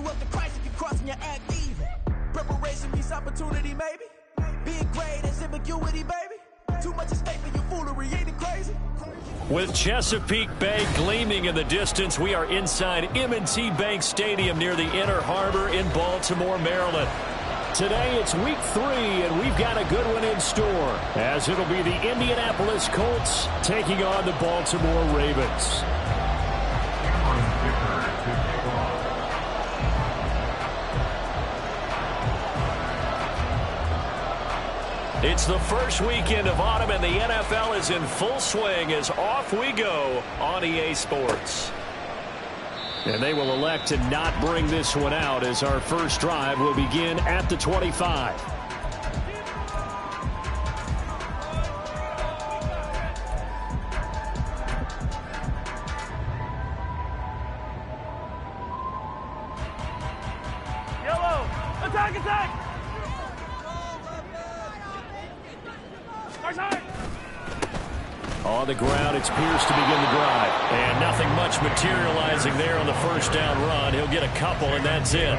you up to Christ if you're crossing your act even. Preparation meets opportunity, maybe. Being great is ambiguity, baby. Too much at stake for your foolery, ain't it crazy? With Chesapeake Bay gleaming in the distance, we are inside M&T Bank Stadium near the Inner Harbor in Baltimore, Maryland. Today it's week 3, and we've got a good one in store, as it'll be the Indianapolis Colts taking on the Baltimore Ravens. It's the first weekend of autumn, and the NFL is in full swing as off we go on EA Sports. And they will elect to not bring this one out as our first drive will begin at the 25. Yellow, attack, attack! On the ground, it's Pierce to begin the drive. And nothing much materializing there on the first down run. He'll get a couple, and that's it.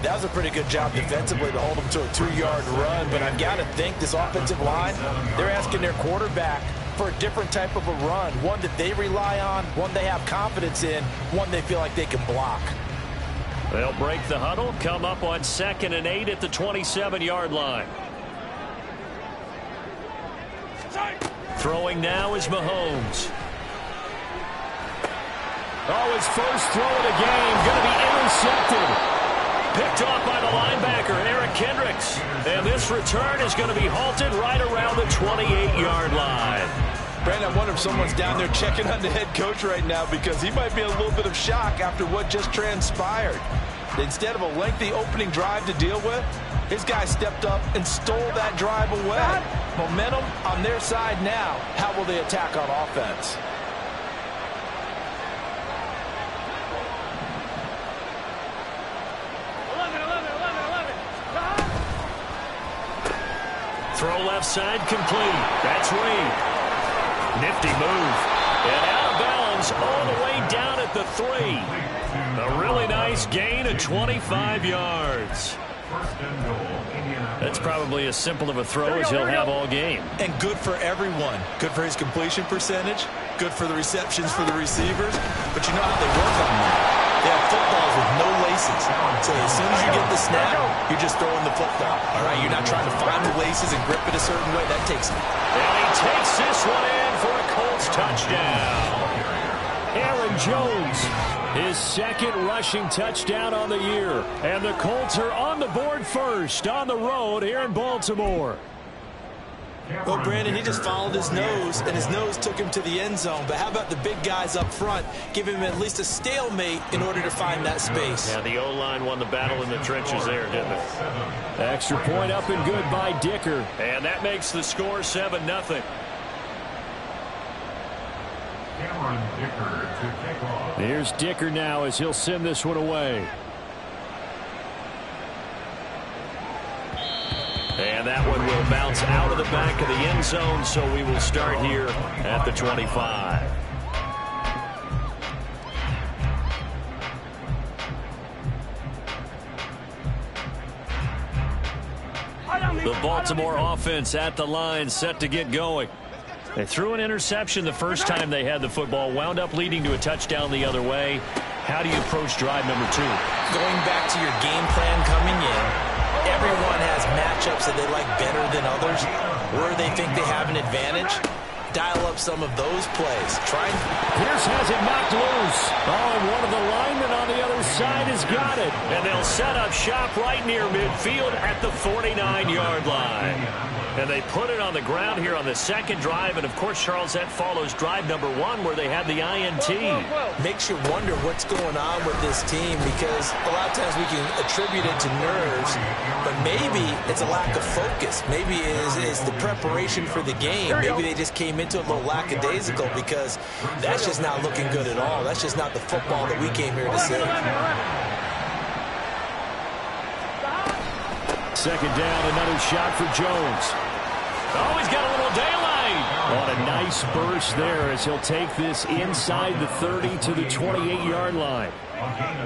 That was a pretty good job defensively to hold him to a 2-yard run. But I've got to think this offensive line, they're asking their quarterback for a different type of a run. One that they rely on, one they have confidence in, one they feel like they can block. They'll break the huddle, come up on 2nd and 8 at the 27-yard line. Throwing now is Mahomes. Oh, his first throw of the game going to be intercepted. Picked off by the linebacker, Eric Kendricks. And this return is going to be halted right around the 28-yard line. Brandon, I wonder if someone's down there checking on the head coach right now, because he might be in a little bit of shock after what just transpired. Instead of a lengthy opening drive to deal with, his guy stepped up and stole that drive away. Momentum on their side now. How will they attack on offense? Throw left side complete. That's Reed. Nifty move. And out of bounds all the way down at the 3. A really nice gain of 25 yards. That's probably as simple of a throw as he'll have all game. And good for everyone. Good for his completion percentage. Good for the receptions for the receivers. But you know how they work on that. They have footballs with no laces. So as soon as you get the snap, you're just throwing the football. All right, you're not trying to find the laces and grip it a certain way. That takes it. And he takes this one in for a Colts touchdown. Aaron Jones, his 2nd rushing touchdown on the year. And the Colts are on the board first on the road here in Baltimore. Well, Brandon, he just followed his nose, and his nose took him to the end zone. But how about the big guys up front? Give him at least a stalemate in order to find that space. Yeah, the O-line won the battle in the trenches there, didn't it? Extra point up and good by Dicker. And that makes the score 7-0. Here's Dicker now as he'll send this one away. And that one will bounce out of the back of the end zone, so we will start here at the 25. The Baltimore offense at the line, set to get going. They threw an interception the first time they had the football, wound up leading to a touchdown the other way. How do you approach drive number 2? Going back to your game plan coming in, everyone has matchups that they like better than others, where they think they have an advantage. Dial up some of those plays. Pierce has it knocked loose. Oh, and one of the linemen on the other side has got it. And they'll set up shop right near midfield at the 49-yard line. And they put it on the ground here on the 2nd drive. And, of course, Charles, that follows drive number 1 where they had the INT. Makes you wonder what's going on with this team, because a lot of times we can attribute it to nerves, but maybe it's a lack of focus. Maybe it's the preparation for the game. Maybe they just came into it a little lackadaisical, because that's just not looking good at all. That's just not the football that we came here to see. 2nd down, another shot for Jones. Oh, he's got a little daylight. On a nice burst there as he'll take this inside the 30 to the 28-yard line.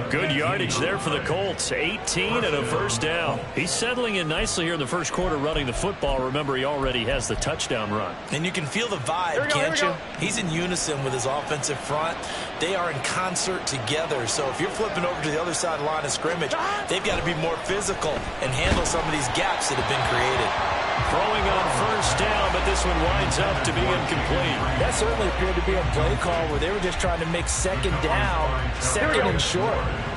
Good yardage there for the Colts. 18 and a first down. He's settling in nicely here in the first quarter running the football. Remember, he already has the touchdown run. And you can feel the vibe, can't you? He's in unison with his offensive front. They are in concert together. So if you're flipping over to the other side of the line of scrimmage, they've got to be more physical and handle some of these gaps that have been created. Throwing on first down, but this one winds up to be incomplete. That certainly appeared to be a play call where they were just trying to make second down, second and short.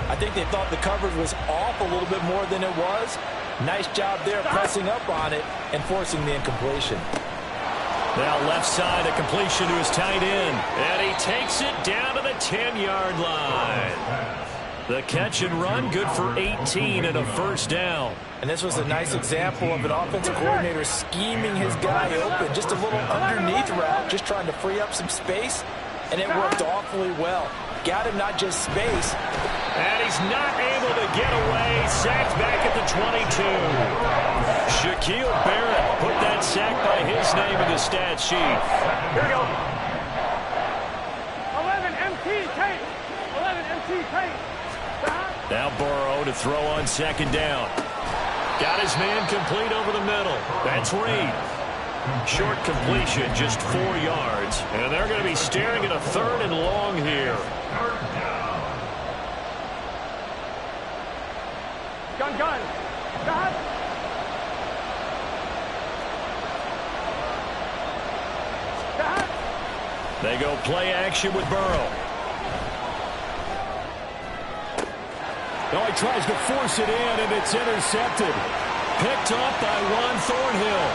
I think they thought the coverage was off a little bit more than it was. Nice job there pressing up on it and forcing the incompletion. Now left side, a completion to his tight end. And he takes it down to the 10-yard line. The catch and run, good for 18 and a first down. And this was a nice example of an offensive coordinator scheming his guy open. Just a little underneath route, just trying to free up some space. And it worked awfully well. Got him not just space. And he's not able to get away. Sacked back at the 22. Shaquille Barrett put that sack by his name in the stat sheet. Here we go. 11 MT Tate. 11 MT Tate. Now Burrow to throw on second down. Got his man complete over the middle. That's Reed. Short completion, just 4 yards. And they're going to be staring at a 3rd and long here. Gun. Gun. They go play action with Burrow. Oh, he tries to force it in, and it's intercepted. Picked up by Juan Thornhill.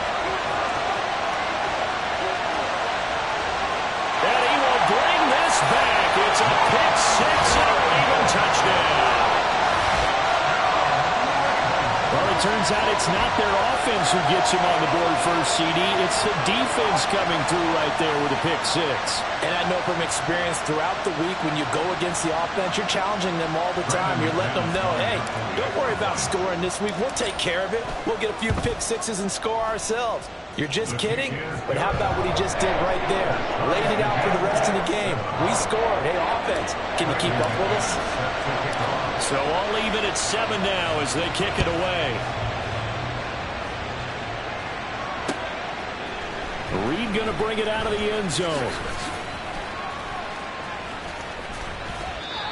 And he will bring this back. It's a pick six and a Raven touchdown. Well, it turns out it's not their offense who gets him on the board first, CD. It's the defense coming through right there with a pick six. And I know from experience throughout the week when you go against the offense, you're challenging them all the time. You're letting them know, hey, don't worry about scoring this week. We'll take care of it. We'll get a few pick sixes and score ourselves. You're just kidding? But how about what he just did right there? Laid it out for the rest of the game. We scored. Hey, offense, can you keep up with us? So I'll leave it at 7 now as they kick it away. Reed going to bring it out of the end zone.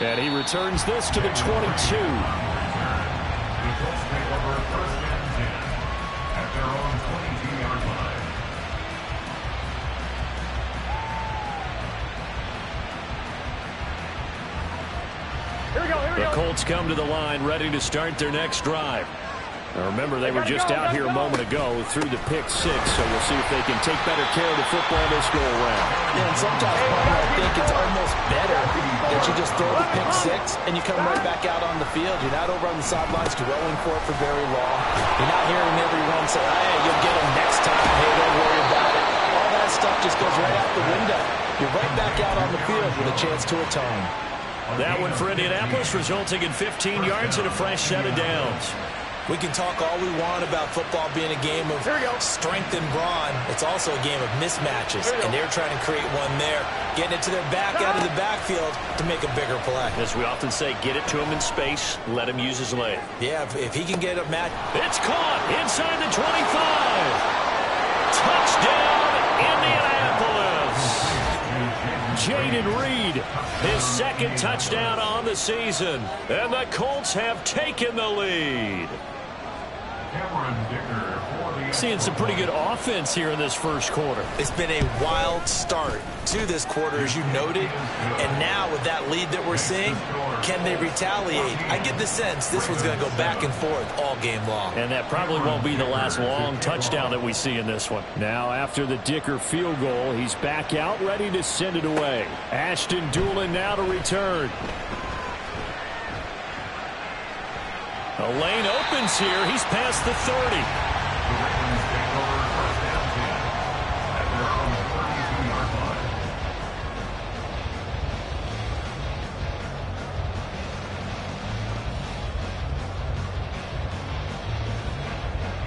And he returns this to the 22. The Colts come to the line ready to start their next drive. Now remember, they were just out here a moment ago through the pick six, so we'll see if they can take better care of the football this go-around. Yeah, and sometimes I think it's almost better that you just throw the pick six and you come right back out on the field. You're not over on the sidelines dwelling for it for very long. You're not hearing everyone say, hey, you'll get them next time. Hey, don't worry about it. All that stuff just goes right out the window. You're right back out on the field with a chance to atone. That one for Indianapolis, resulting in 15 yards and a fresh set of downs. We can talk all we want about football being a game of strength and brawn. It's also a game of mismatches, and they're trying to create one there, getting it to their back out of the backfield to make a bigger play. As we often say, get it to him in space, let him use his leg. Yeah, if he can get a match. It's caught inside the 25. Touchdown, Indianapolis. Jayden Reed, his second touchdown on the season. And the Colts have taken the lead. Seeing some pretty good offense here in this first quarter. It's been a wild start to this quarter, as you noted. And now with that lead that we're seeing, can they retaliate? I get the sense this one's going to go back and forth all game long. And that probably won't be the last long touchdown that we see in this one. Now, after the Dicker field goal, he's back out, ready to send it away. Ashton Dulin now to return. A lane opens here. He's past the 30.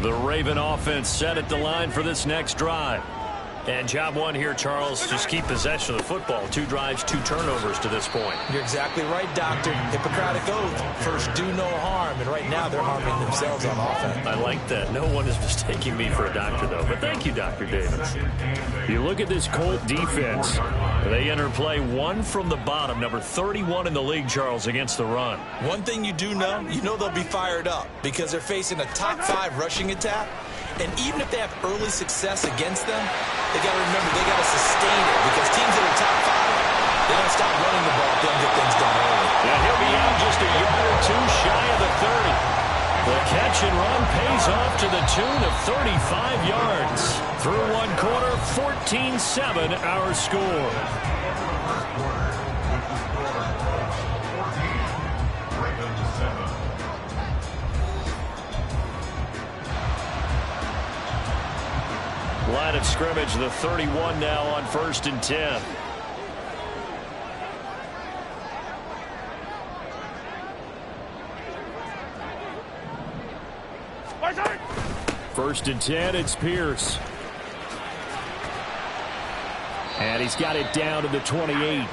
The Raven offense set at the line for this next drive. And job one here, Charles, just keep possession of the football. 2 drives, 2 turnovers to this point. You're exactly right, Doctor. Hippocratic oath. First, do no harm. And right now, they're harming themselves on offense. I like that. No one is mistaking me for a doctor, though. But thank you, Dr. Davis. You look at this Colt defense. They enter play 1 from the bottom, number 31 in the league, Charles, against the run. One thing you do know, they'll be fired up because they're facing a top 5 rushing attack. And even if they have early success against them, they got to remember they got to sustain it because teams that are top 5, they don't stop running the ball if they don't get things done early. Yeah, he'll be out just a yard or 2 shy of the 30. The catch and run pays off to the tune of 35 yards. Through 1 quarter, 14-7 our score. Line of scrimmage, the 31 now on 1st and 10. First and 10, it's Pierce. And he's got it down to the 28.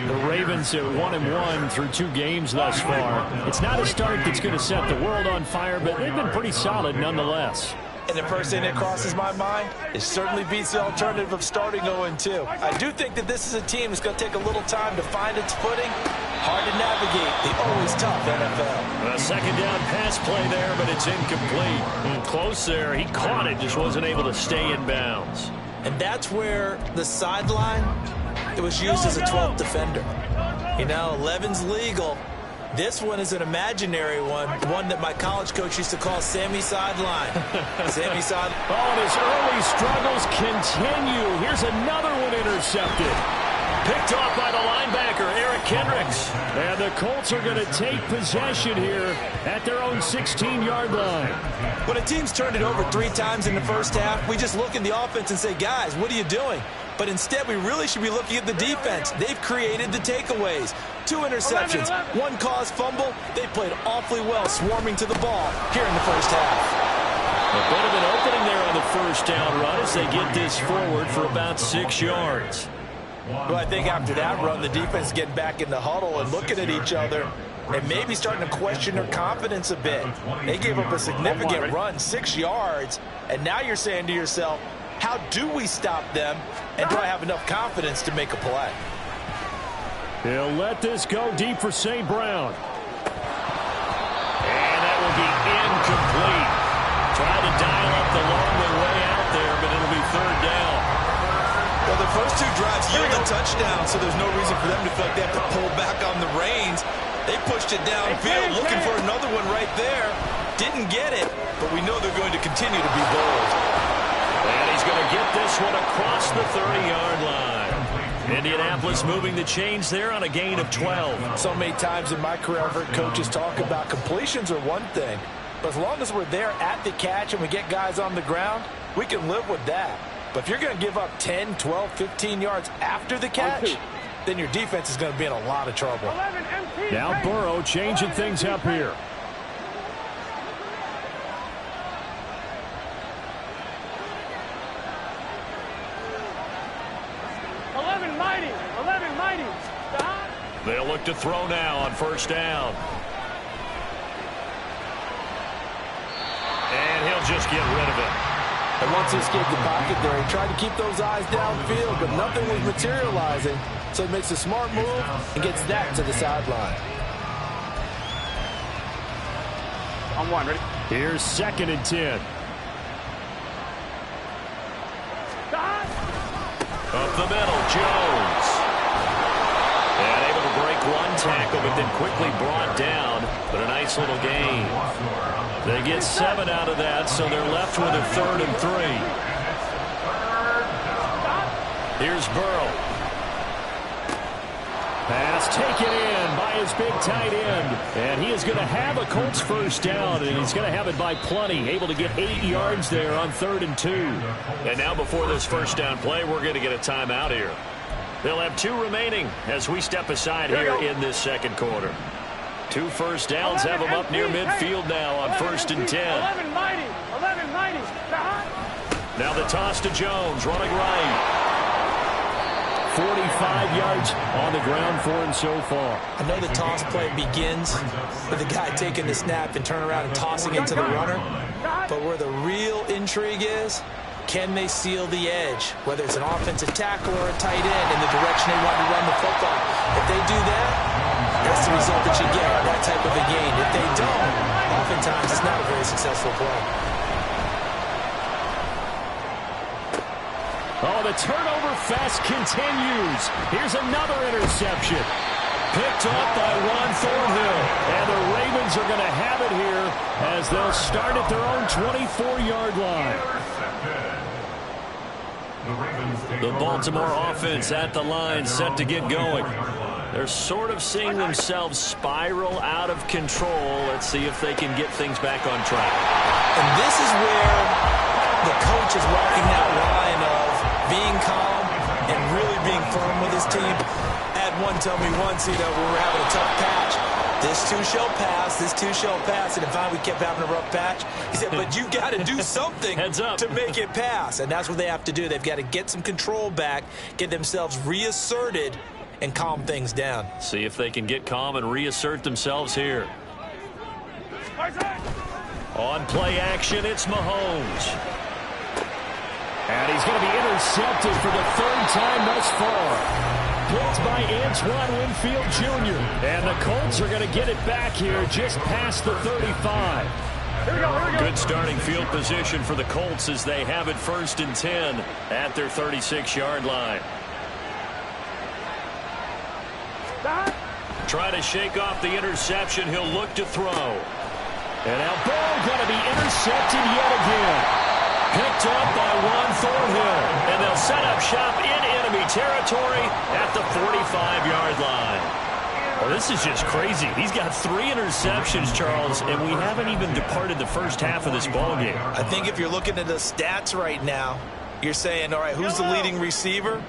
The Ravens at 1-1 through 2 games thus far. It's not a start that's going to set the world on fire, but they've been pretty solid nonetheless. And the first thing that crosses my mind, it certainly beats the alternative of starting 0-2. I do think that this is a team that's going to take a little time to find its footing. Hard to navigate the always tough NFL. A second down pass play there, but it's incomplete. Close there. He caught it, just wasn't able to stay in bounds. And that's where the sideline, it was used as a 12th defender. 11's legal. This one is an imaginary one that my college coach used to call Sammy Sideline. Sammy Sideline. Oh, and his early struggles continue. Here's another one intercepted. Picked off by the linebacker, Eric Kendricks. And the Colts are going to take possession here at their own 16-yard line. When a team's turned it over 3 times in the first half, we just look at the offense and say, guys, what are you doing? But instead, we really should be looking at the defense. They've created the takeaways. 2 interceptions, 1 caused fumble. They played awfully well swarming to the ball here in the first half. A bit of an opening there on the first down run as they get this forward for about 6 yards. Well, I think after that run, the defense getting back in the huddle and looking at each other and maybe starting to question their confidence a bit. They gave up a significant run, 6 yards, and now you're saying to yourself, how do we stop them, and do I have enough confidence to make a play? He'll let this go deep for St. Brown. And that will be incomplete. Trying to dial up the long way out there, but it'll be 3rd down. Well, the first 2 drives yielded touchdowns, so there's no reason for them to feel like they have to pull back on the reins. They pushed it downfield, looking for another one right there. Didn't get it, but we know they're going to continue to be bold. And he's going to get this one across the 30-yard line. Indianapolis moving the chains there on a gain of 12. So many times in my career, I've heard coaches talk about completions are one thing, but as long as we're there at the catch and we get guys on the ground, we can live with that. But if you're going to give up 10, 12, 15 yards after the catch, then your defense is going to be in a lot of trouble. Now Burrow changing things up here. They'll look to throw now on 1st down. And he'll just get rid of it. And once he escaped the pocket there, he tried to keep those eyes downfield, but nothing was materializing. So he makes a smart move and gets that to the sideline. On 1, ready? Here's 2nd and 10. Up the middle, Jones. And able to break 1 tackle, but then quickly brought down. But a nice little gain. They get 7 out of that, so they're left with a 3rd and 3. Here's Burrow. Pass taken in by his big tight end. And he is going to have a Colts 1st down, and he's going to have it by plenty. Able to get 8 yards there on 3rd and 2. And now before this 1st down play, we're going to get a timeout here. They'll have 2 remaining as we step aside here in this 2nd quarter. 2 first downs have them up near midfield now on 1st and 10. 11 mighty. Now the toss to Jones, running right. 45 yards on the ground for him so far. I know the toss play begins with the guy taking the snap and turn around and tossing it to the runner. But where the real intrigue is, can they seal the edge? Whether it's an offensive tackle or a tight end in the direction they want to run the football. If they do that, that's the result that you get, that type of a gain. If they don't, oftentimes it's not a very successful play. Oh, the turnover fest continues. Here's another interception. Picked up by Juan Thornhill. And the Ravens are going to have it here as they'll start at their own 24-yard line. The Baltimore offense at the line, set to get going. They're sort of seeing themselves spiral out of control. Let's see if they can get things back on track. And this is where the coach is walking that line of being calm and really being firm with his team. Had one tell me once, we were having a tough patch. This too shall pass. This too shall pass. And if we kept having a rough patch, he said, but you got to do something to make it pass. And that's what they have to do. They've got to get some control back, get themselves reasserted, and calm things down. See if they can get calm and reassert themselves here. On play action, it's Mahomes. And he's going to be intercepted for the third time thus far. Picked by Antoine Winfield Jr. And the Colts are going to get it back here just past the 35. Here we go. Good starting field position for the Colts as they have it 1st and 10 at their 36-yard line. Try to shake off the interception. He'll look to throw. And now ball going to be intercepted yet again. Picked up by Juan Thornhill. And they'll set up shop in enemy territory at the 45-yard line. Well, this is just crazy. He's got 3 interceptions, Charles, and we haven't even departed the first half of this ballgame. I think if you're looking at the stats right now, you're saying, all right, who's the leading receiver?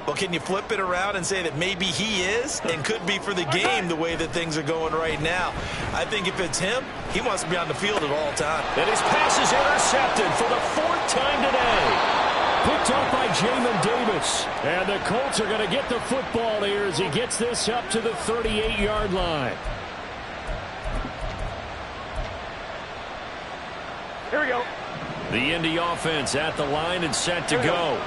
Well, can you flip it around and say that maybe he is and could be for the game the way that things are going right now? I think if it's him, he wants to be on the field at all times. And his pass is intercepted for the 4th time today. Picked up by Jamin Davis. And the Colts are going to get the football here as he gets this up to the 38-yard line. Here we go. The Indy offense at the line and set to go.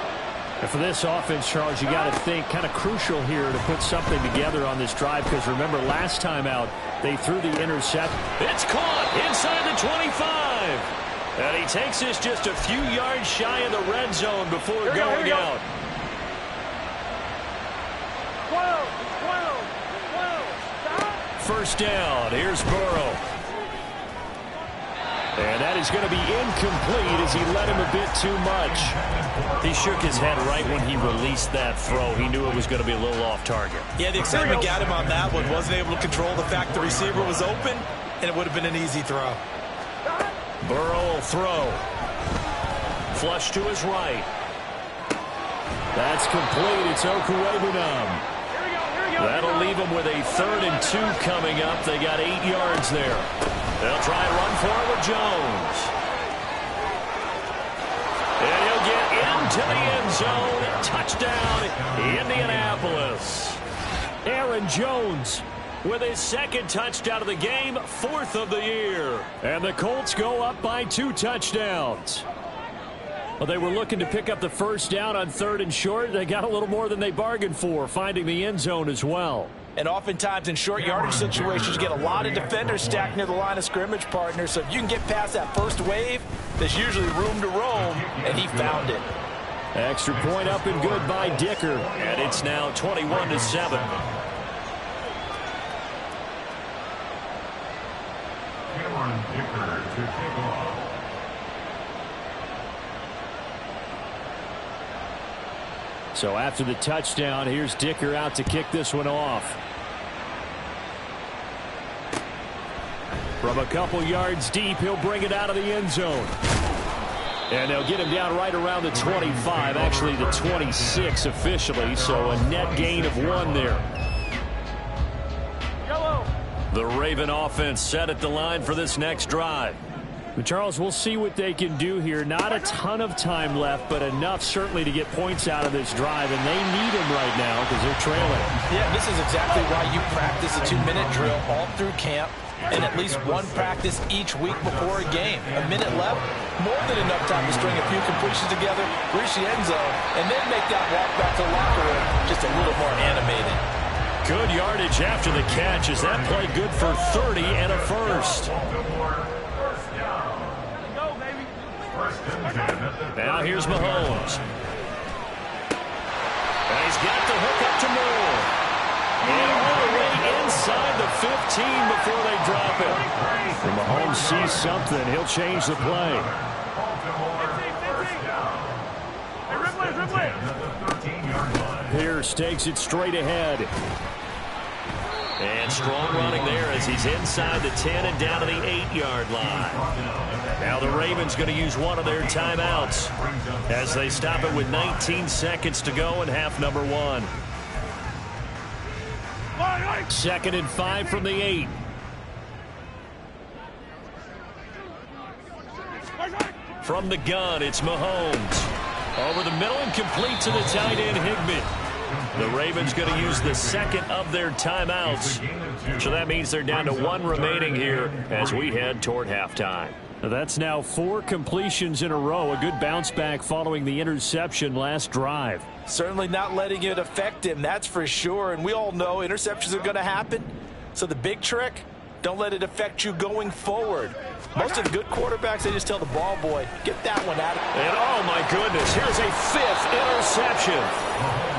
And for this offense, Charles, you got to think kind of crucial here to put something together on this drive because remember last time out they threw the intercept. It's caught inside the 25. And he takes this just a few yards shy of the red zone before going out. 12. Stop. First down. Here's Burrow. And that is going to be incomplete as he let him a bit too much. He shook his head right when he released that throw. He knew it was going to be a little off target. Yeah, the excitement got him on that one. Wasn't able to control the fact the receiver was open, and it would have been an easy throw. Burrow will throw. Flush to his right. That's complete. It's Okuwebunam. That'll leave him with a 3rd and 2 coming up. They got 8 yards there. They'll try and run for it with Jones. And he'll get into the end zone. Touchdown, Indianapolis. Aaron Jones with his 2nd touchdown of the game, 4th of the year. And the Colts go up by 2 touchdowns. Well, they were looking to pick up the first down on 3rd and short. They got a little more than they bargained for, finding the end zone as well. And oftentimes in short yardage situations, you get a lot of defenders stacked near the line of scrimmage, partner. So if you can get past that first wave, there's usually room to roam, and he found it. Extra point up and good by Dicker. And it's now 21-7. Cameron Dicker to kick off. So after the touchdown, here's Dicker out to kick this one off. From a couple yards deep, he'll bring it out of the end zone. And they'll get him down right around the 25, actually the 26 officially, so a net gain of 1 there. Yellow. The Raven offense set at the line for this next drive. Charles, we'll see what they can do here. Not a ton of time left, but enough certainly to get points out of this drive, and they need them right now because they're trailing. Yeah, this is exactly why you practice a 2-minute drill all through camp and at least one practice each week before a game. A minute left, more than enough time to string a few completions together, reach the end zone, and then make that walk back to the locker room just a little more animated. Good yardage after the catch. Is that play good for 30 and a first? Now here's Mahomes. And he's got the hook up to Moore. And all the way inside the 15 before they drop it. And Mahomes sees something. He'll change the play. Pierce takes it straight ahead. And strong running there as he's inside the 10 and down to the 8-yard line. Now the Ravens going to use one of their timeouts as they stop it with 19 seconds to go in half number 1. 2nd and 5 from the 8. From the gun, it's Mahomes. Over the middle and complete to the tight end, Higbee. The Ravens going to use the second of their timeouts. So that means they're down to 1 remaining here as we head toward halftime. That's now 4 completions in a row. A good bounce back following the interception last drive. Certainly not letting it affect him, that's for sure. And we all know interceptions are going to happen. So the big trick, don't let it affect you going forward. Most of the good quarterbacks, they just tell the ball boy, get that one out. And oh my goodness, here's a 5th interception.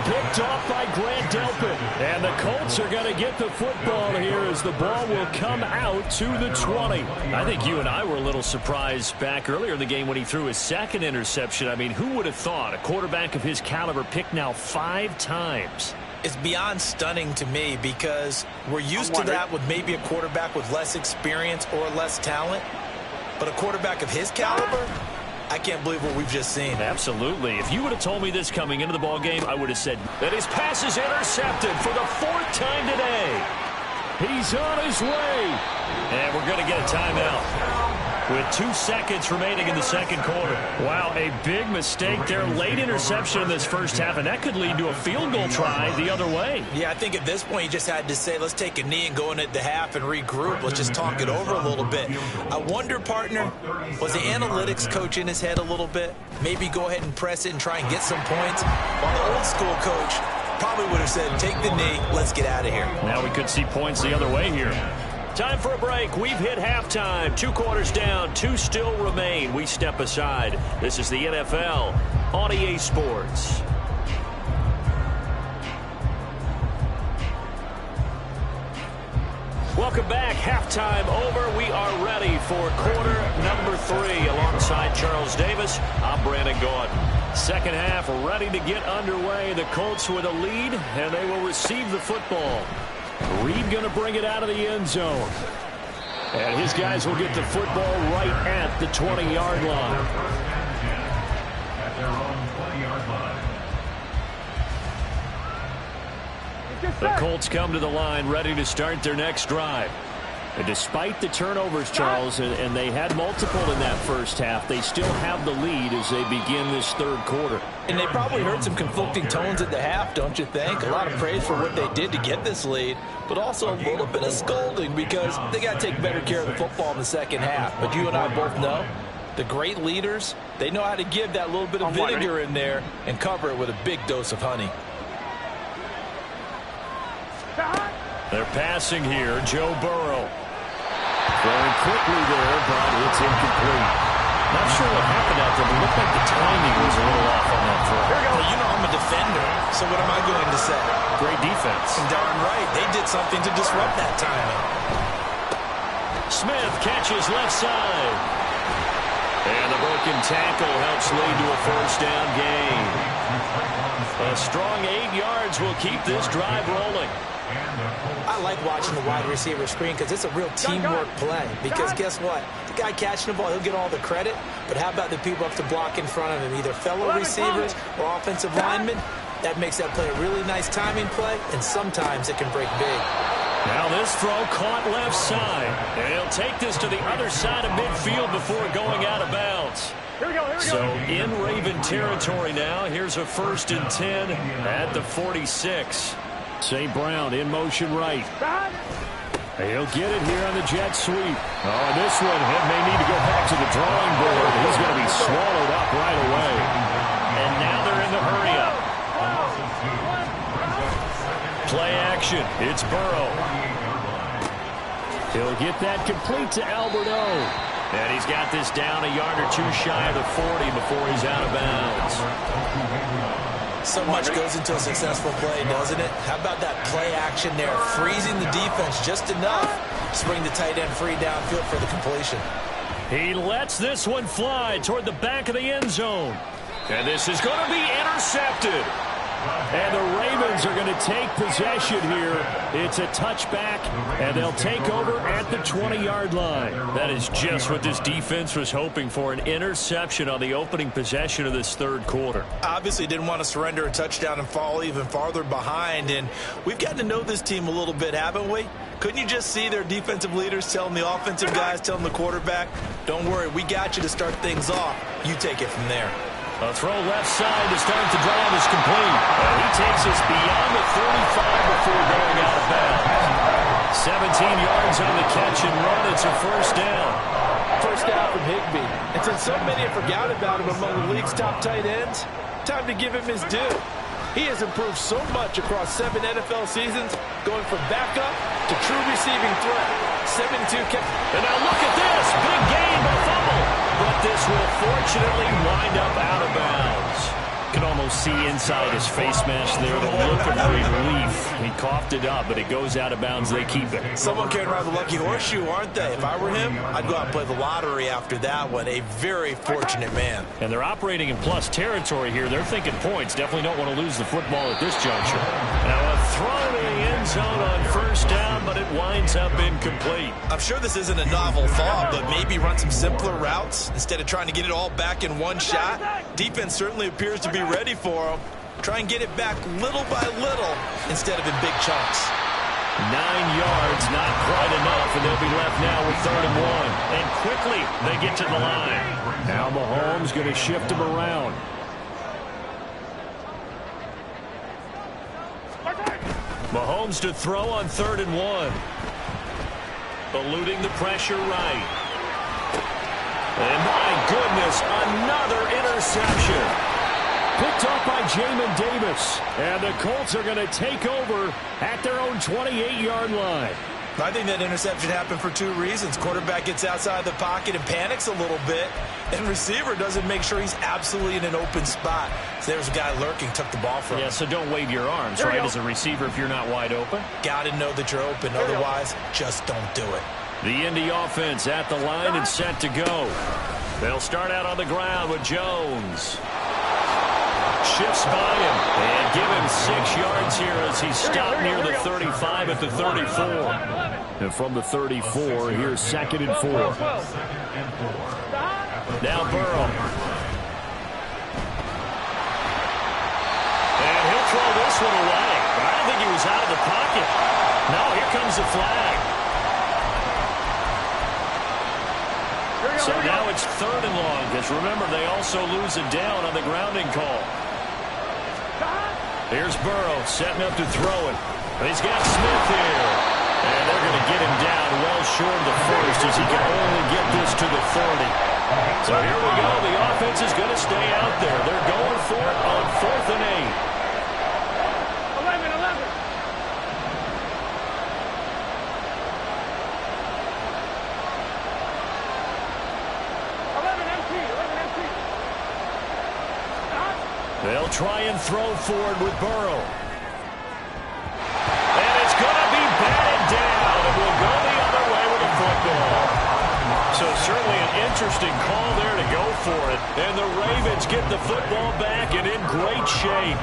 Picked off by Grant Delpit. And the Colts are going to get the football here as the ball will come out to the 20. I think you and I were a little surprised back earlier in the game when he threw his 2nd interception. I mean, who would have thought a quarterback of his caliber picked now 5 times? It's beyond stunning to me because we're used to that with maybe a quarterback with less experience or less talent. But a quarterback of his caliber, I can't believe what we've just seen. Absolutely. If you would have told me this coming into the ball game, I would have said that his pass is intercepted for the 4th time today. He's on his way. And we're going to get a timeout with 2 seconds remaining in the second quarter. Wow, a big mistake there. Late interception in this first half, and that could lead to a field goal try the other way. Yeah, I think at this point you just had to say, let's take a knee and go in at the half and regroup. Let's just talk it over a little bit. I wonder, partner, was the analytics coach in his head a little bit? Maybe go ahead and press it and try and get some points? While the old school coach probably would have said, take the knee, let's get out of here. Now we could see points the other way here. Time for a break. We've hit halftime. 2 quarters down. 2 still remain. We step aside. This is the NFL on EA Sports. Welcome back. Halftime over. We are ready for quarter number 3. Alongside Charles Davis, I'm Brandon Gaudin. Second half ready to get underway. The Colts with a lead, and they will receive the football. Reed going to bring it out of the end zone. And his guys will get the football right at the 20-yard line. At their own 20-yard line. The Colts come to the line ready to start their next drive. And despite the turnovers, Charles, and they had multiple in that first half, they still have the lead as they begin this third quarter. And they probably heard some conflicting tones at the half, don't you think? A lot of praise for what they did to get this lead, but also a little bit of scolding because they got to take better care of the football in the second half. But you and I both know the great leaders, they know how to give that little bit of vinegar in there and cover it with a big dose of honey. They're passing here, Joe Burrow. Going quickly there, but it's incomplete. Not sure what happened out there, but it looked like the timing was a little off on that throw. Well, you know I'm a defender, so what am I going to say? Great defense. And darn right, they did something to disrupt that timing. Smith catches left side. And the broken tackle helps lead to a first down gain. A strong 8 yards will keep this drive rolling. I like watching the wide receiver screen because it's a real teamwork play. Because guess what? The guy catching the ball, he'll get all the credit. But how about the people up to block in front of him, either fellow receivers or offensive linemen? That makes that play a really nice timing play, and sometimes it can break big. Now this throw caught left side. And he'll take this to the other side of midfield before going out of bounds. Here we go. So in Raven territory now. Here's a 1st and 10 at the 46. St. Brown in motion right. He'll get it here on the jet sweep. Oh, this one may need to go back to the drawing board. He's going to be swallowed up right away. And now they're in the hurry-up. Play action. It's Burrow. He'll get that complete to Alberto. And he's got this down a yard or two shy of the 40 before he's out of bounds. So much goes into a successful play, doesn't it? How about that play action there? Freezing the defense just enough to bring the tight end free downfield for the completion. He lets this one fly toward the back of the end zone. And this is going to be intercepted. And the Ravens are going to take possession here. It's a touchback, and they'll take over at the 20-yard line. That is just what this defense was hoping for, an interception on the opening possession of this third quarter. Obviously didn't want to surrender a touchdown and fall even farther behind. And we've gotten to know this team a little bit, haven't we? Couldn't you just see their defensive leaders telling the offensive guys, telling the quarterback, don't worry, we got you to start things off. You take it from there. A throw left side to start the drive is complete. He takes us beyond the 35 before going out of bounds. 17 yards on the catch and run. It's a 1st down. First down from Higbee. And since so many have forgotten about him among the league's top tight ends, time to give him his due. He has improved so much across 7 NFL seasons, going from backup to true receiving threat. 7-2 catch. And now look at this. Big gain, but fumble. But this will fortunately wind up out of bounds. You can almost see inside his face mask there the look of relief. He coughed it up, but it goes out of bounds. They keep it. Someone carrying around the lucky horseshoe, aren't they? If I were him, I'd go out and play the lottery after that one. A very fortunate man. And they're operating in plus territory here. They're thinking points. Definitely don't want to lose the football at this juncture. Now a throw to the end zone on 1st down, but it winds up incomplete. I'm sure this isn't a novel thought, but maybe run some simpler routes instead of trying to get it all back in one shot. Defense certainly appears to be ready for him. Try and get it back little by little instead of in big chunks. 9 yards, not quite enough, and they'll be left now with 3rd and 1. And quickly, they get to the line. Now Mahomes going to shift him around. Mahomes to throw on 3rd and 1. Eluding the pressure right. And my goodness, another interception. Picked up by Jamin Davis. And the Colts are going to take over at their own 28-yard line. I think that interception happened for 2 reasons. Quarterback gets outside the pocket and panics a little bit, and receiver doesn't make sure he's absolutely in an open spot. So there's a guy lurking, took the ball from him. Yeah, so don't wave your arms, right, as a receiver if you're not wide open. Got to know that you're open. Otherwise, just don't do it. The Indy offense at the line and set to go. They'll start out on the ground with Jones. Shifts by him and give him 6 yards here as he stopped near the 35 at the 34. And from the 34, here's 2nd and 4. Now Burrow. And he'll throw this one away. I don't think he was out of the pocket. No, here comes the flag. So now it's 3rd and long, because remember, they also lose it down on the grounding call. Here's Burrow setting up to throw it. He's got Smith here. And they're going to get him down well short of the first as he can only get this to the 40. So here we go. The offense is going to stay out there. They're going for it on 4th and 8. 11. They'll try and throw forward with Burrow. And it's going to be batted down. It will go the other way with the football. So certainly an interesting call there to go for it. And the Ravens get the football back and in great shape.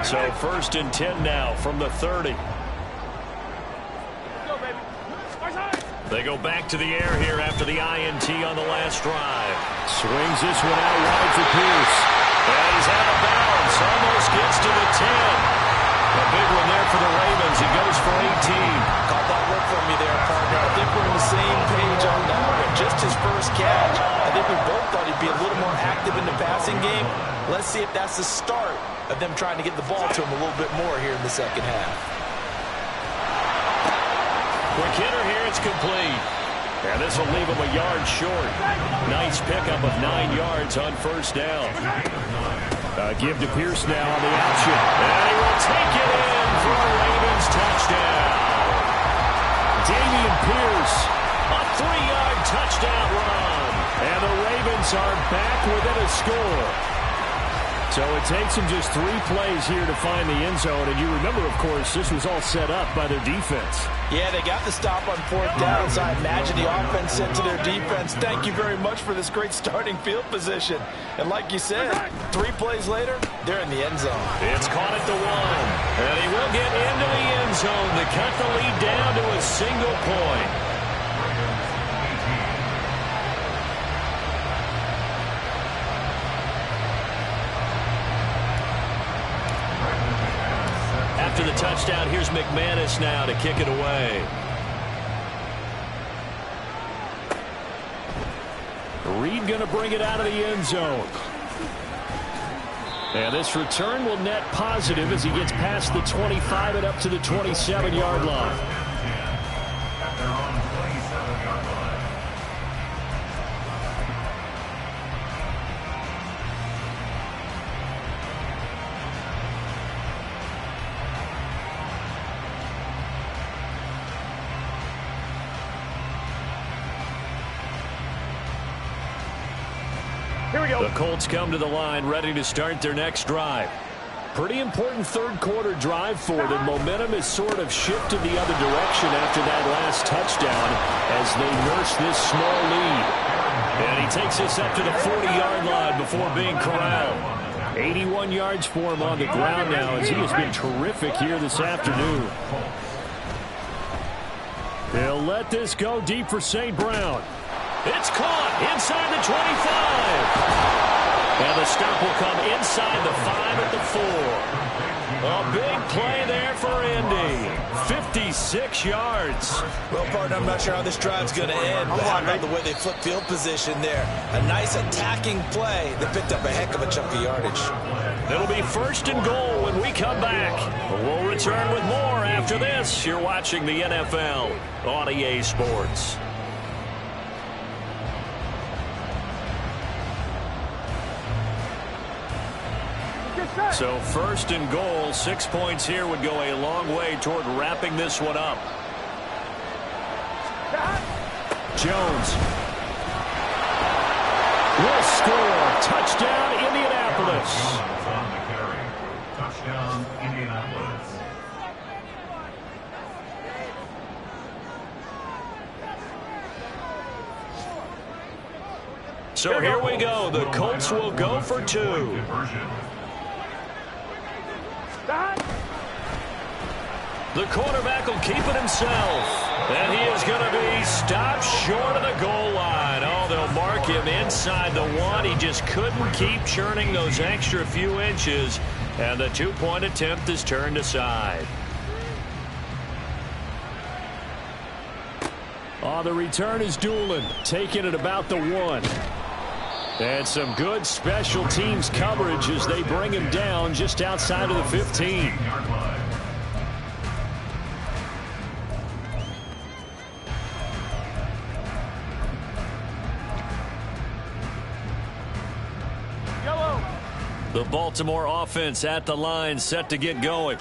So 1st and 10 now from the 30. They go back to the air here after the INT on the last drive. Swings this one out wide for Pierce. And he's out of bounds. Almost gets to the 10. A big one there for the Ravens. He goes for 18. Caught that look from me there, partner. I think we're on the same page on that one. Just his first catch. I think we both thought he'd be a little more active in the passing game. Let's see if that's the start of them trying to get the ball to him a little bit more here in the second half. Quick hitter here. It's complete. And this will leave him a yard short. Nice pickup of 9 yards on first down. Give to Pierce now on the option. And he will take it in for a Ravens touchdown. Dameon Pierce, a 3-yard touchdown run. And the Ravens are back within a score. So it takes them just 3 plays here to find the end zone. And you remember, of course, this was all set up by their defense. Yeah, they got the stop on 4th down, so I imagine the offense said to their defense, thank you very much for this great starting field position. And like you said, 3 plays later, they're in the end zone. It's caught at the 1. And he will get into the end zone to cut the lead down to a single point. After the touchdown, here's McManus now to kick it away. Reed going to bring it out of the end zone. And this return will net positive as he gets past the 25 and up to the 27-yard line. At their own 27-yard line. Here we go. The Colts come to the line ready to start their next drive. Pretty important third-quarter drive for them. Momentum has sort of shifted the other direction after that last touchdown as they nurse this small lead. And he takes this up to the 40-yard line before being corralled. 81 yards for him on the ground now as he has been terrific here this afternoon. They'll let this go deep for St. Brown. It's caught inside the 25. And the stop will come inside the 5 at the 4. A big play there for Indy. 56 yards. Well, partner, I'm not sure how this drive's going to end, but how about the way they flip field position there? A nice attacking play that picked up a heck of a chunk of yardage. It'll be 1st and goal when we come back. We'll return with more after this. You're watching the NFL on EA Sports. So 1st and goal, 6 points here would go a long way toward wrapping this one up. Jones will score. Touchdown, Indianapolis. On the carry. Touchdown, Indianapolis. So here we go. The Colts will go for 2. The quarterback will keep it himself. And he is going to be stopped short of the goal line. Oh, they'll mark him inside the 1. He just couldn't keep churning those extra few inches. And the 2-point attempt is turned aside. Oh, the return is Doolin, taking it about the 1. And some good special teams coverage as they bring him down just outside of the 15. The Baltimore offense at the line, set to get going.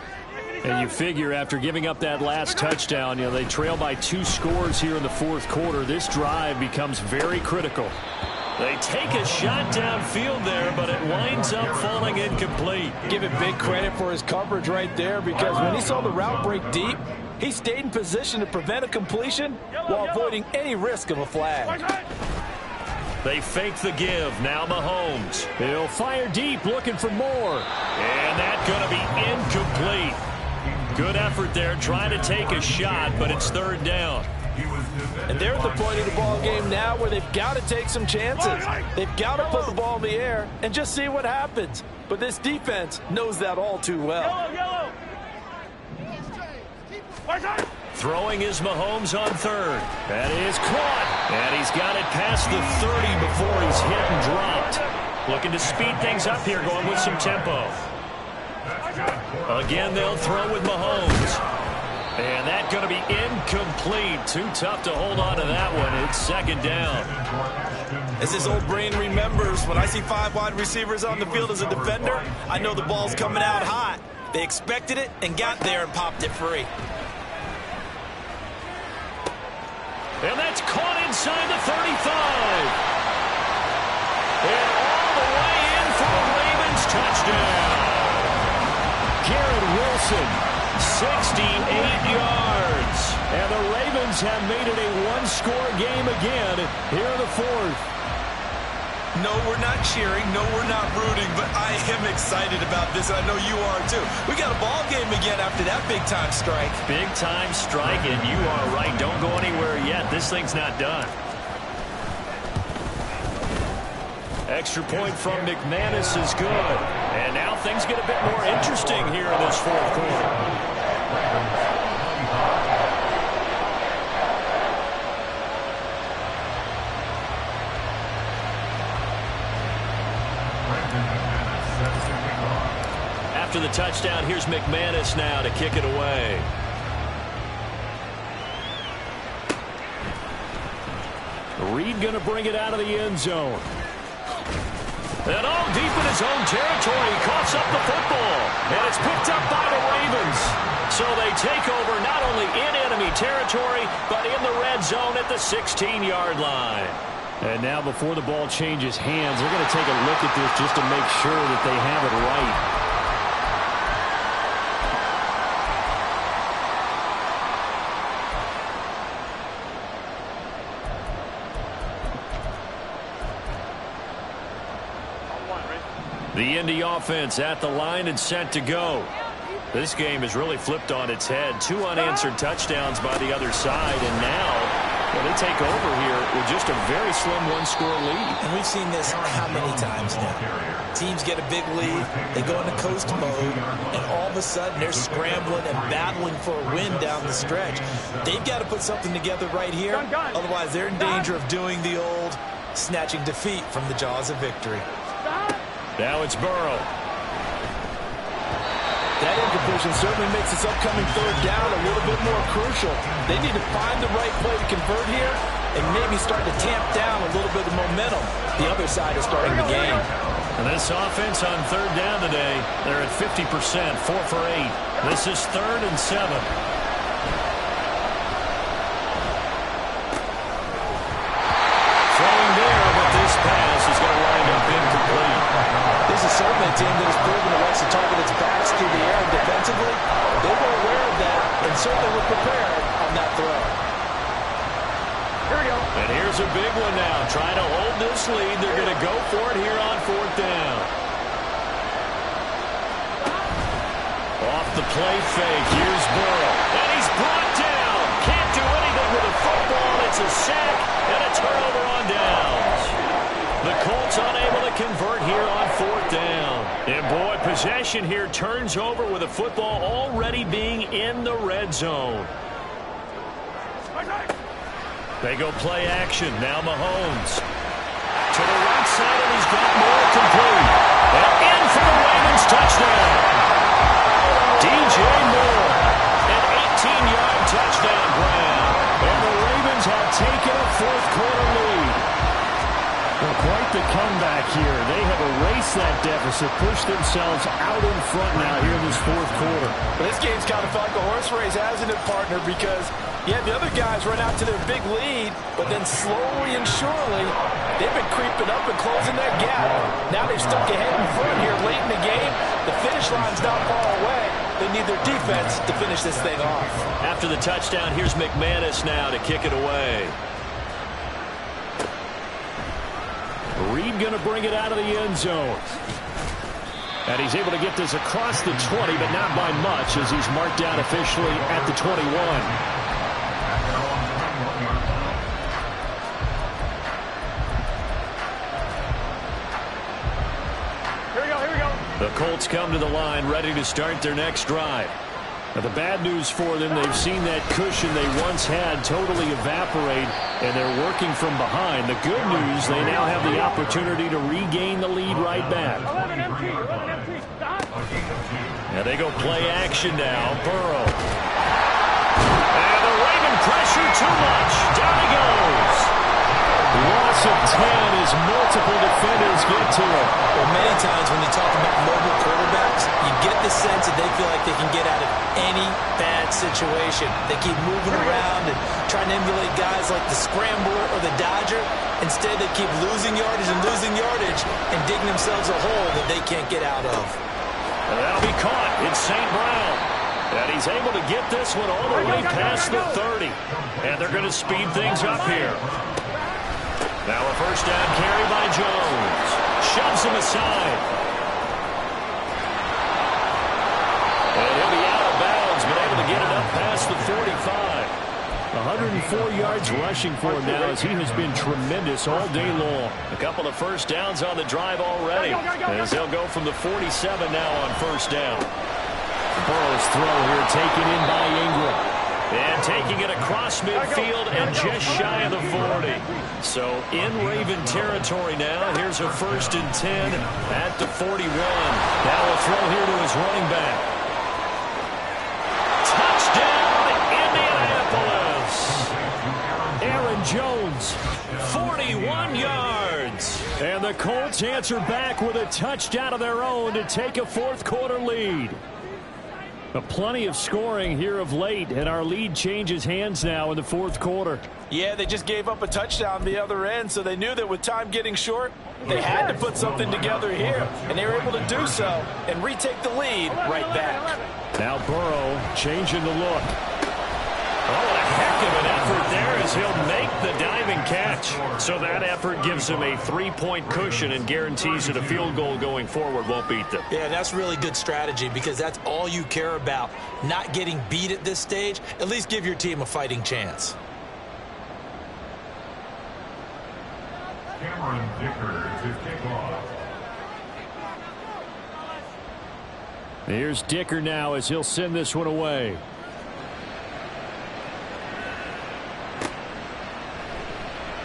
And you figure after giving up that last touchdown, they trail by 2 scores here in the 4th quarter. This drive becomes very critical. They take a shot downfield there, but it winds up falling incomplete. Give it big credit for his coverage right there, because when he saw the route break deep, he stayed in position to prevent a completion while avoiding any risk of a flag. They fake the give. Now Mahomes. He'll fire deep, looking for more. And that's going to be incomplete. Good effort there, trying to take a shot, but it's 3rd down. And they're at the point of the ball game now where they've got to take some chances. They've got to put the ball in the air and just see what happens. But this defense knows that all too well. Throwing is Mahomes on third. That is caught. And he's got it past the 30 before he's hit and dropped. Looking to speed things up here, going with some tempo. Again, they'll throw with Mahomes. And that's going to be incomplete. Too tough to hold on to that one. It's second down. As his old brain remembers, when I see 5 wide receivers on the field as a defender, I know the ball's coming out hot. They expected it and got there and popped it free. And that's caught inside the 35. And all the way in for the Ravens touchdown. Garrett Wilson, 68 yards. And the Ravens have made it a one-score game again here in the fourth. No, we're not cheering. No, we're not rooting. But I am excited about this, and I know you are too. We got a ball game again after that big-time strike. Big-time strike, and you are right. Don't go anywhere yet. This thing's not done. Extra point from McManus is good. And now things get a bit more interesting here in this fourth quarter. After the touchdown, here's McManus now to kick it away. Reed going to bring it out of the end zone. And all deep in his own territory, he coughs up the football. And it's picked up by the Ravens. So they take over not only in enemy territory, but in the red zone at the 16-yard line. And now before the ball changes hands, they're going to take a look at this just to make sure that they have it right. The Indy offense at the line and set to go. This game has really flipped on its head. 2 unanswered touchdowns by the other side, and now they take over here with just a very slim one-score lead. And we've seen this how many times now? Teams get a big lead, they go into coast mode, and all of a sudden they're scrambling and battling for a win down the stretch. They've got to put something together right here, otherwise they're in danger of doing the old snatching defeat from the jaws of victory. Now it's Burrow. That incompletion certainly makes this upcoming third down a little bit more crucial. They need to find the right play to convert here and maybe start to tamp down a little bit of momentum. The other side is starting the game. And this offense on third down today, they're at 50%, 4 for 8. This is 3rd and 7. Throwing there, but this pass is going to wind up incomplete. This is certainly a team that has proven it likes to target its backs through the air and defensively. They were aware of that and certainly were prepared on that throw. Here we go. And here's a big one now. Trying to hold this lead. They're going to go for it here on 4th down. Off the play fake. Here's Burrow. And he's brought down. Can't do anything with a football. It's a sack and a turnover on downs. The Colts unable to convert here on 4th down. And boy, possession here turns over with the football already being in the red zone. They go play action. Now Mahomes. To the right side, and he's got more complete. And in for the Ravens touchdown. DJ Moore. An 18-yard touchdown grab. And the Ravens have taken a fourth quarter lead. Well, quite the comeback here. They have erased that deficit, pushed themselves out in front now here in this fourth quarter. But this game's kind of felt like a horse race, hasn't it, partner? Because, yeah, the other guys run out to their big lead, but then slowly and surely, they've been creeping up and closing that gap. Now they've stuck ahead in front here late in the game. The finish line's not far away. They need their defense to finish this thing off. After the touchdown, here's McManus now to kick it away. Reed going to bring it out of the end zone. And he's able to get this across the 20, but not by much, as he's marked down officially at the 21. Here we go. The Colts come to the line, ready to start their next drive. The bad news for them, they've seen that cushion they once had totally evaporate, and they're working from behind. The good news, they now have the opportunity to regain the lead right back. And they go play action now. Burrow. And the Raven pressure too much. Down he goes. Loss of 10 as multiple defenders get to him. Well, many times when you talk about mobile quarterbacks, you get the sense that they feel like they can get out of any bad situation. They keep moving around and trying to emulate guys like the Scrambler or the Dodger. Instead, they keep losing yardage and digging themselves a hole that they can't get out of. And that'll be caught. It's St. Brown. And he's able to get this one all the way past the 30. And they're going to speed things up here. Now a first down carry by Jones. Shoves him aside. And he'll be out of bounds, but able to get it up past the 45. 104 yards rushing for him now as he has been tremendous all day long. A couple of first downs on the drive already. As they'll go from the 47 now on first down. Burrow's throw here taken in by Ingram. And taking it across midfield and just shy of the 40. So in Raven territory now. Here's a 1st and 10 at the 41. Now a throw here to his running back. Touchdown, Indianapolis. Aaron Jones, 41 yards. And the Colts answer back with a touchdown of their own to take a fourth-quarter lead. Plenty of scoring here of late, and our lead changes hands now in the fourth quarter. Yeah, they just gave up a touchdown the other end, so they knew that with time getting short, they had to put something together here, and they were able to do so and retake the lead right back. Now Burrow changing the look. Oh, what a heck of an effort there as he'll make the diving catch. So that effort gives him a 3-point cushion and guarantees that a field goal going forward won't beat them. Yeah, that's really good strategy because that's all you care about. Not getting beat at this stage. At least give your team a fighting chance. Cameron Dicker to kick off. Here's Dicker now as he'll send this one away.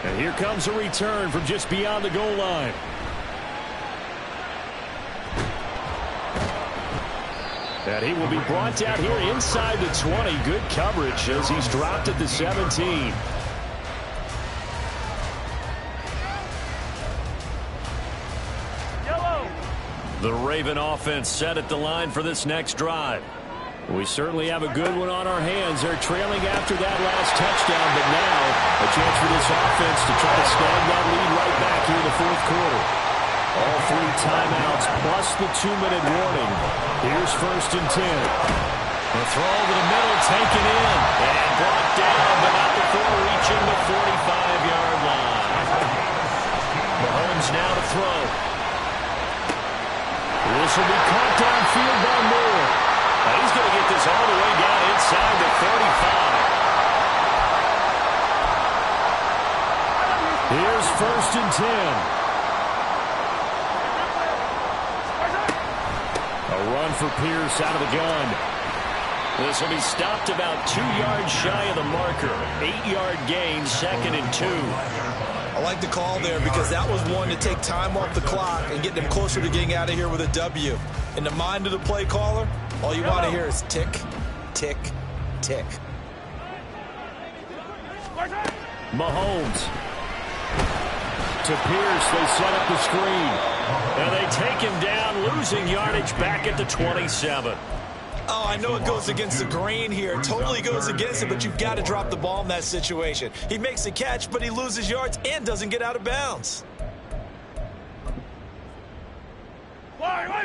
And here comes a return from just beyond the goal line. And he will be brought down here inside the 20. Good coverage as he's dropped at the 17. The Raven offense set at the line for this next drive. We certainly have a good one on our hands. They're trailing after that last touchdown, but now a chance for this offense to try to snag that lead right back here in the fourth quarter. All 3 timeouts plus the 2-minute warning. Here's 1st and 10. The throw over the middle taken in and brought down, but not before reaching the 45-yard line. Mahomes now to throw. This will be caught downfield by Moore. He's going to get this all the way down inside the 35. Here's 1st and 10. A run for Pierce out of the gun. This will be stopped about 2 yards shy of the marker. 8-yard gain, 2nd and 2. I like the call there because that was one to take time off the clock and get them closer to getting out of here with a W. In the mind of the play caller, all you want to hear is tick, tick, tick. Mahomes to Pierce. They set up the screen. And they take him down, losing yardage back at the 27. Oh, I know it goes against the grain here. It totally goes against it, but you've got to drop the ball in that situation. He makes the catch, but he loses yards and doesn't get out of bounds.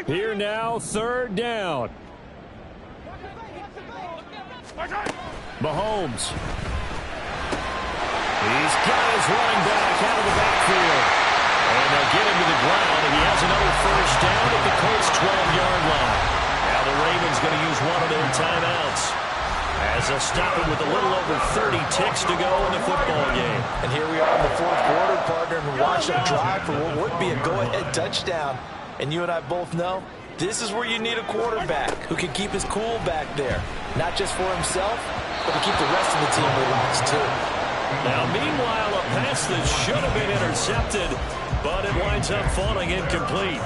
Here now, 3rd down. Mahomes. He's got his running back out of the backfield. And they'll get him to the ground, and he has another 1st down at the Colts' 12-yard line. Now the Ravens going to use one of their timeouts as they'll stop it with a little over 30 ticks to go in the football game. And here we are in the fourth quarter, partner, and watch them drive for what would be a go-ahead touchdown. And you and I both know this is where you need a quarterback who can keep his cool back there. not just for himself, but to keep the rest of the team relaxed too. Now, meanwhile, a pass that should have been intercepted, but it winds up falling incomplete.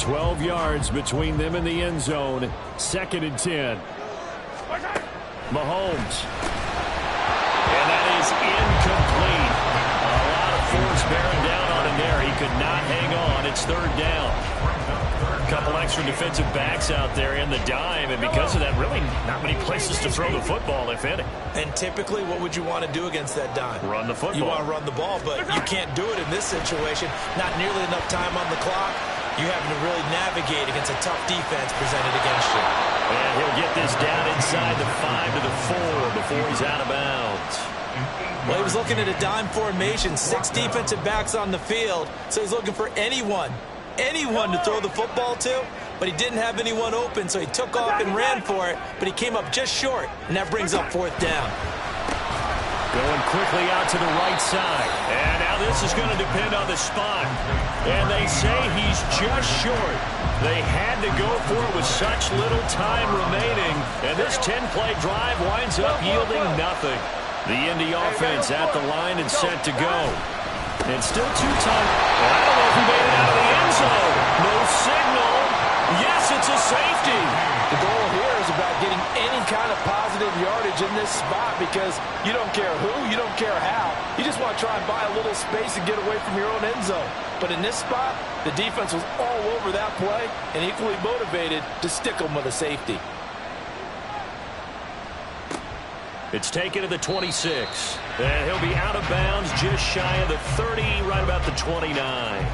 12 yards between them and the end zone. 2nd and 10. Mahomes. And that is incomplete. A lot of force bearing down on him there. He could not hang on. It's 3rd down. A couple extra defensive backs out there in the dime, and because of that, really not many places to throw the football, if any. And typically, what would you want to do against that dime? Run the football. You want to run the ball, but you can't do it in this situation. Not nearly enough time on the clock. You having to really navigate against a tough defense presented against you. And he'll get this down inside the 5 to the 4 before he's out of bounds. Well, he was looking at a dime formation, 6 defensive backs on the field, so he's looking for anyone to throw the football to, but he didn't have anyone open, so he took off and ran for it, but he came up just short, and that brings up 4th down. Going quickly out to the right side. And now this is going to depend on the spot. And they say he's just short. They had to go for it with such little time remaining. And this 10-play drive winds up yielding nothing. The Indy offense at the line and set to go. And still 2 times. I don't know if he made it out of the end zone. No signal. Yes, it's a safety. The goal here is about getting any kind of positive yardage in this spot because you don't care who, you don't care how. You just want to try and buy a little space and get away from your own end zone. But in this spot, the defense was all over that play and equally motivated to stick them with a safety. It's taken to the 26. And he'll be out of bounds just shy of the 30, right about the 29.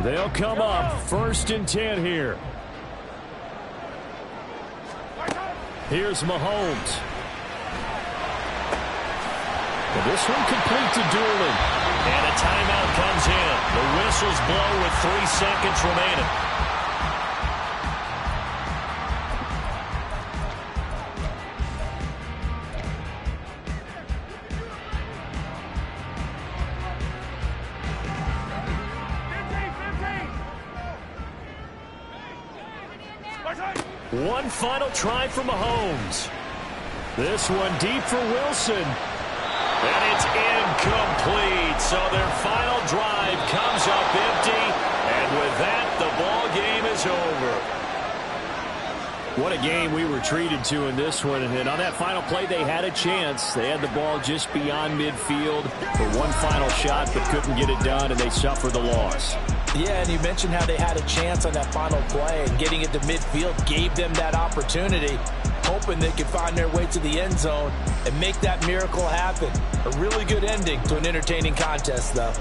They'll come up 1st and 10 here. Here's Mahomes. Well, this one complete to Doolin. And a timeout comes in. The whistles blow with 3 seconds remaining. One final try for Mahomes. This one deep for Wilson. And it's incomplete. So their final drive comes up empty. And with that, the ball game is over. What a game we were treated to in this one. And on that final play, they had a chance. They had the ball just beyond midfield for one final shot, but couldn't get it done, and they suffered the loss. Yeah, and you mentioned how they had a chance on that final play, and getting it to midfield gave them that opportunity, hoping they could find their way to the end zone and make that miracle happen. A really good ending to an entertaining contest, though.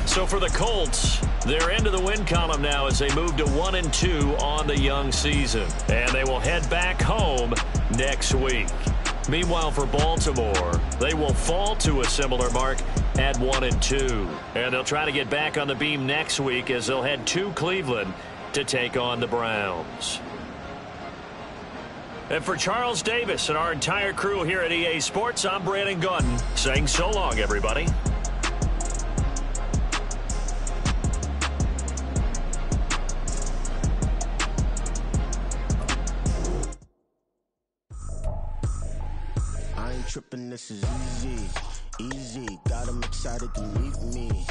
So for the Colts, they're into the win column now as they move to 1-2 on the young season. And they will head back home next week. Meanwhile, for Baltimore, they will fall to a similar mark at 1-2. And they'll try to get back on the beam next week as they'll head to Cleveland to take on the Browns. And for Charles Davis and our entire crew here at EA Sports, I'm Brandon Gaudin saying so long, everybody. Tripping, this is easy, got 'em excited to meet me.